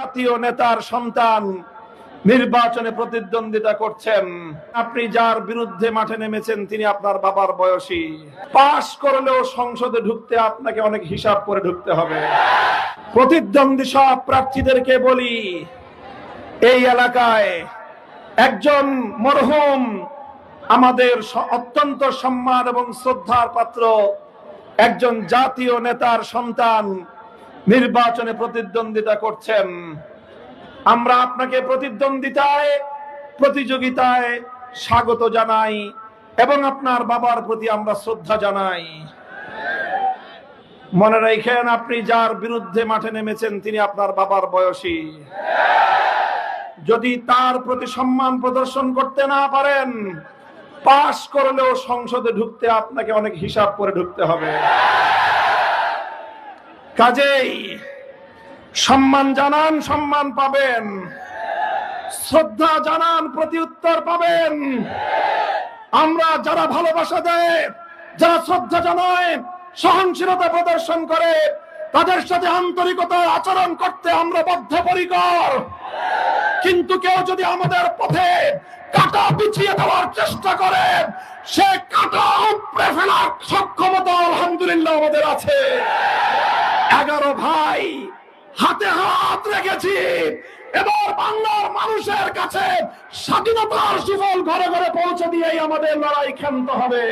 জাতীয় নেতার সন্তান নির্বাচনে প্রতিদ্বন্দ্বিতা করছেন। আপনি যার বিরুদ্ধে মাঠে নেমেছেন তিনি আপনার বাবার বয়সী। পাশ করলেও সংসদে ঢুকতে আপনাকে অনেক হিসাব করে ঢুকতে হবে। প্রতিদ্বন্দ্বী সব প্রার্থীদেরকে বলি, এই এলাকায় একজন মরহুম আমাদের অত্যন্ত সম্মান এবং শ্রদ্ধার পাত্র একজন জাতীয় নেতার সন্তান নির্বাচনে প্রতিদ্বন্দ্বিতা করছেন। আমরা আপনাকে প্রতিযোগিতায় স্বাগত জানাই এবং আপনার বাবার প্রতি আমরা শ্রদ্ধা জানাই। মনে রাখেন, আপনি যার বিরুদ্ধে মাঠে নেমেছেন তিনি আপনার বাবার বয়সী। যদি তার প্রতি সম্মান প্রদর্শন করতে না পারেন, পাশ করলেও সংসদে ঢুকতে আপনাকে অনেক হিসাব করে ঢুকতে হবে। কাজেই সম্মান জানান, সম্মান পাবেন। শ্রদ্ধা জানান, প্রতিউত্তর পাবেন। আমরা যারা ভালোবাসা দেয়, যারা শ্রদ্ধা জানায়, সহনশীলতা প্রদর্শন করে, তাদের সাথে আন্তরিকতার আচরণ করতে আমরা বদ্ধপরিকর। কিন্তু কেউ যদি আমাদের পথে কাঁটা বিছিয়ে দেওয়ার চেষ্টা করে, সে কাঁটা উপড়ে ফেলার সক্ষমতা আলহামদুলিল্লাহ আমাদের আছে। 11 ভাই হাতে হাত রেখেছি। এবার বাংলার মানুষের কাছে স্বাধীনতার সুফল ঘরে ঘরে পৌঁছে দিয়েই আমাদের লড়াই ক্ষান্ত হবে।